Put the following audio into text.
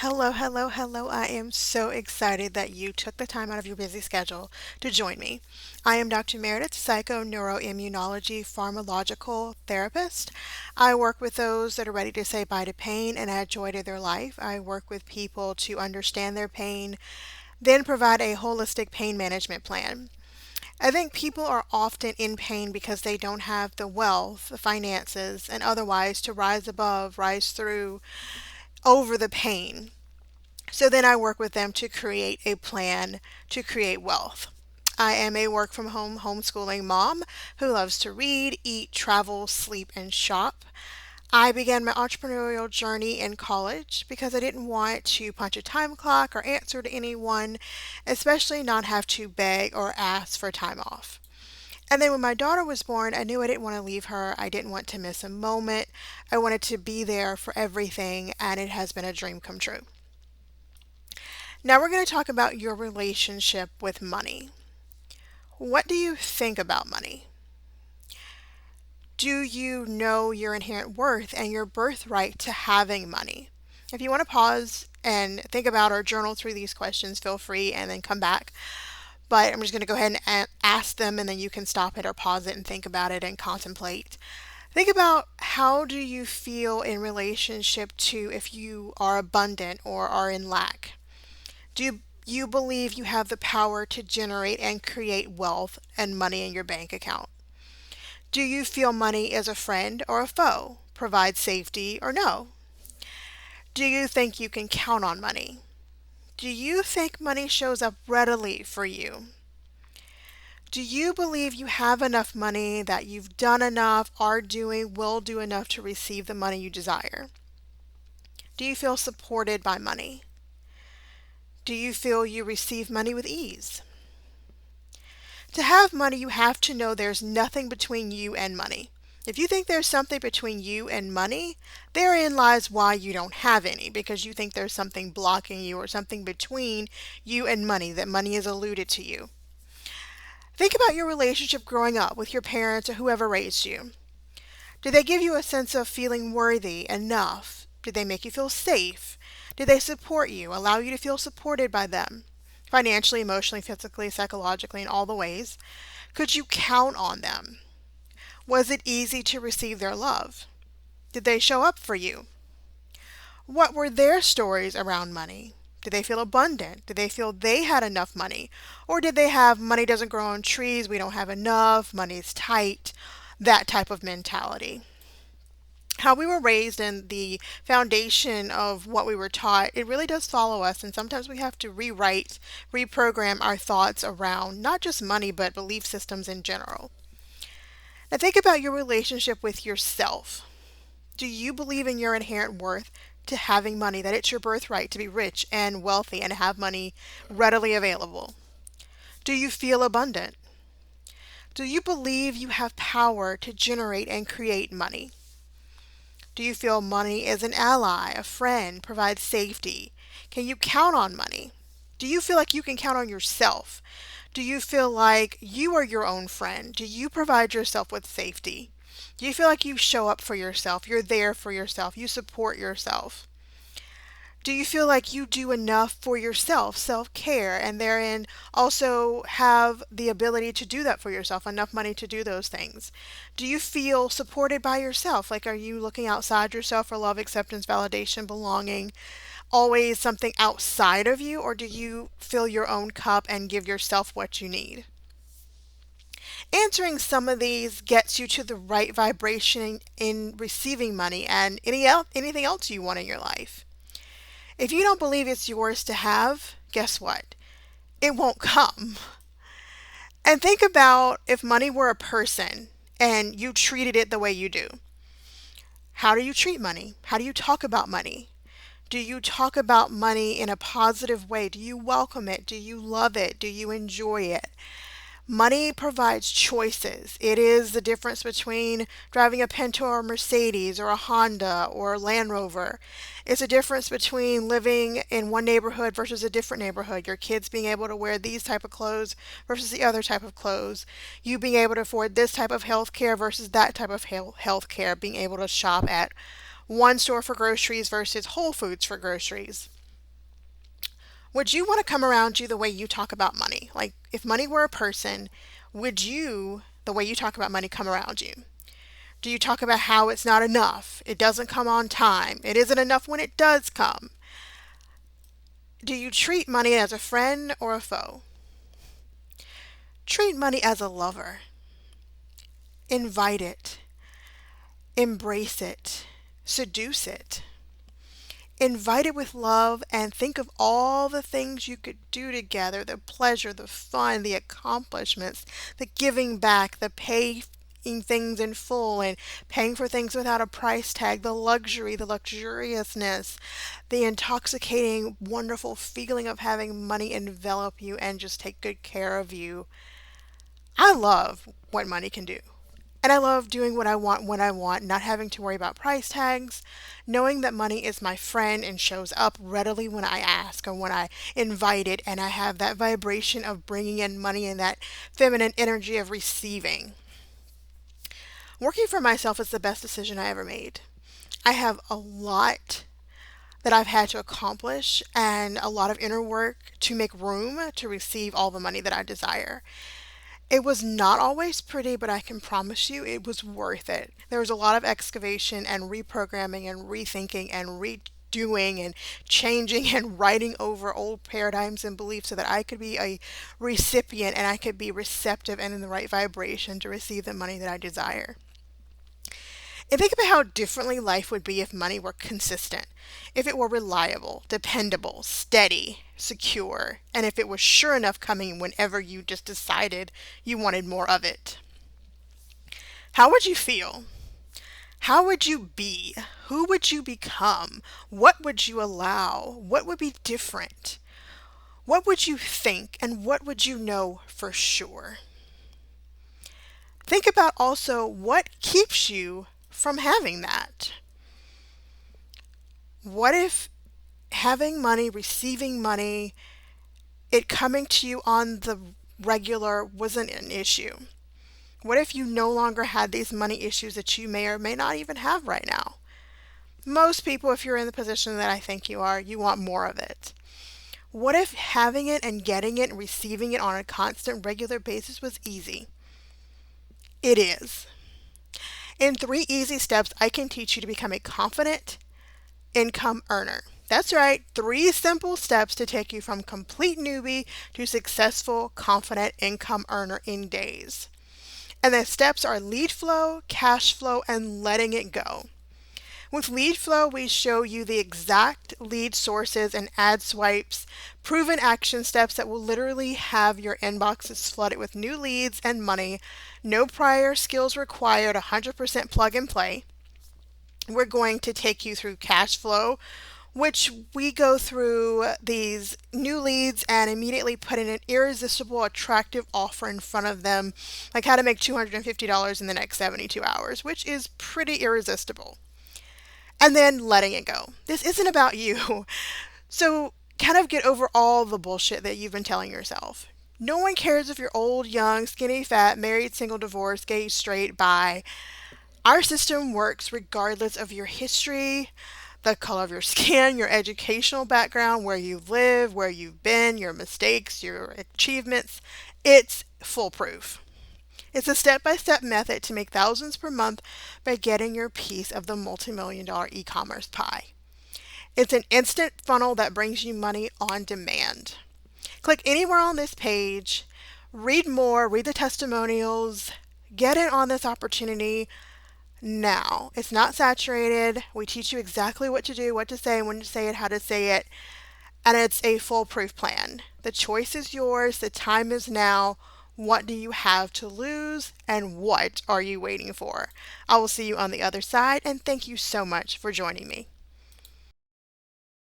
Hello, hello, hello. I am so excited that you took the time out of your busy schedule to join me. I am Dr. Meredith, psychoneuroimmunology pharmacological therapist. I work with those that are ready to say bye to pain and add joy to their life. I work with people to understand their pain, then provide a holistic pain management plan. I think people are often in pain because they don't have the wealth, the finances, and otherwise to rise above, rise through, over the pain. So then I work with them to create a plan to create wealth. I am a work from home homeschooling mom who loves to read, eat, travel, sleep, and shop. I began my entrepreneurial journey in college because I didn't want to punch a time clock or answer to anyone, especially not have to beg or ask for time off. And then when my daughter was born, I knew I didn't want to leave her. I didn't want to miss a moment. I wanted to be there for everything, and it has been a dream come true. Now we're going to talk about your relationship with money. What do you think about money? Do you know your inherent worth and your birthright to having money? If you want to pause and think about or journal through these questions, feel free and then come back. But I'm just going to go ahead and ask them, and then you can stop it or pause it and think about it and contemplate. Think about, how do you feel in relationship to if you are abundant or are in lack? Do you believe you have the power to generate and create wealth and money in your bank account? Do you feel money is a friend or a foe? Provides safety or no? Do you think you can count on money? Do you think money shows up readily for you? Do you believe you have enough money, that you've done enough, are doing, will do enough to receive the money you desire? Do you feel supported by money? Do you feel you receive money with ease? To have money, you have to know there's nothing between you and money. If you think there's something between you and money, therein lies why you don't have any, because you think there's something blocking you or something between you and money, that money is eluded to you. Think about your relationship growing up with your parents or whoever raised you. Did they give you a sense of feeling worthy, enough? Did they make you feel safe? Did they support you, allow you to feel supported by them? Financially, emotionally, physically, psychologically, in all the ways. Could you count on them? Was it easy to receive their love? Did they show up for you? What were their stories around money? Did they feel abundant? Did they feel they had enough money? Or did they have money doesn't grow on trees, we don't have enough, money's tight, that type of mentality? How we were raised and the foundation of what we were taught, it really does follow us. And sometimes we have to rewrite, reprogram our thoughts around not just money, but belief systems in general. Now, think about your relationship with yourself. Do you believe in your inherent worth to having money, that it's your birthright to be rich and wealthy and have money readily available? Do you feel abundant? Do you believe you have power to generate and create money? Do you feel money is an ally, a friend, provides safety? Can you count on money? Do you feel like you can count on yourself? Do you feel like you are your own friend? Do you provide yourself with safety? Do you feel like you show up for yourself? You're there for yourself. You support yourself. Do you feel like you do enough for yourself, self-care, and therein also have the ability to do that for yourself, enough money to do those things? Do you feel supported by yourself? Like, are you looking outside yourself for love, acceptance, validation, belonging, always something outside of you, or do you fill your own cup and give yourself what you need? Answering some of these gets you to the right vibration in receiving money and anything else you want in your life. If you don't believe it's yours to have, guess what? It won't come. And think about if money were a person and you treated it the way you do. How do you treat money? How do you talk about money? Do you talk about money in a positive way? Do you welcome it? Do you love it? Do you enjoy it? Money provides choices. It is the difference between driving a Pinto or a Mercedes or a Honda or a Land Rover. It's a difference between living in one neighborhood versus a different neighborhood. Your kids being able to wear these type of clothes versus the other type of clothes. You being able to afford this type of health care versus that type of health care. Being able to shop at one store for groceries versus Whole Foods for groceries. Would you want to come around you the way you talk about money? Like, if money were a person, would you, the way you talk about money, come around you? Do you talk about how it's not enough? It doesn't come on time. It isn't enough when it does come. Do you treat money as a friend or a foe? Treat money as a lover. Invite it. Embrace it. Seduce it. Invite it with love and think of all the things you could do together, the pleasure, the fun, the accomplishments, the giving back, the paying things in full and paying for things without a price tag, the luxury, the luxuriousness, the intoxicating, wonderful feeling of having money envelop you and just take good care of you. I love what money can do. And I love doing what I want when I want, not having to worry about price tags, knowing that money is my friend and shows up readily when I ask or when I invite it, and I have that vibration of bringing in money and that feminine energy of receiving. Working for myself is the best decision I ever made. I have a lot that I've had to accomplish and a lot of inner work to make room to receive all the money that I desire. It was not always pretty, but I can promise you it was worth it. There was a lot of excavation and reprogramming and rethinking and redoing and changing and writing over old paradigms and beliefs so that I could be a recipient and I could be receptive and in the right vibration to receive the money that I desire. And think about how differently life would be if money were consistent, if it were reliable, dependable, steady, secure, and if it was sure enough coming whenever you just decided you wanted more of it. How would you feel? How would you be? Who would you become? What would you allow? What would be different? What would you think and what would you know for sure? Think about also what keeps you from having that. What if having money, receiving money, it coming to you on the regular wasn't an issue? What if you no longer had these money issues that you may or may not even have right now? Most people, if you're in the position that I think you are, you want more of it. What if having it and getting it and receiving it on a constant, regular basis was easy? It is. In 3 easy steps, I can teach you to become a confident income earner. That's right, 3 simple steps to take you from complete newbie to successful, confident income earner in days. And the steps are lead flow, cash flow, and letting it go. With lead flow, we show you the exact lead sources and ad swipes, proven action steps that will literally have your inboxes flooded with new leads and money. No prior skills required, 100% plug and play. We're going to take you through cash flow, which we go through these new leads and immediately put in an irresistible, attractive offer in front of them, like how to make $250 in the next 72 hours, which is pretty irresistible. And then letting it go. This isn't about you. So kind of get over all the bullshit that you've been telling yourself. No one cares if you're old, young, skinny, fat, married, single, divorced, gay, straight, bi. Our system works regardless of your history, the color of your skin, your educational background, where you live, where you've been, your mistakes, your achievements. It's foolproof. It's a step-by-step method to make thousands per month by getting your piece of the multi-million-dollar e-commerce pie. It's an instant funnel that brings you money on demand. Click anywhere on this page, read more, read the testimonials, get in on this opportunity now. It's not saturated. We teach you exactly what to do, what to say, when to say it, how to say it, and it's a foolproof plan. The choice is yours. The time is now. What do you have to lose and what are you waiting for? I will see you on the other side and thank you so much for joining me.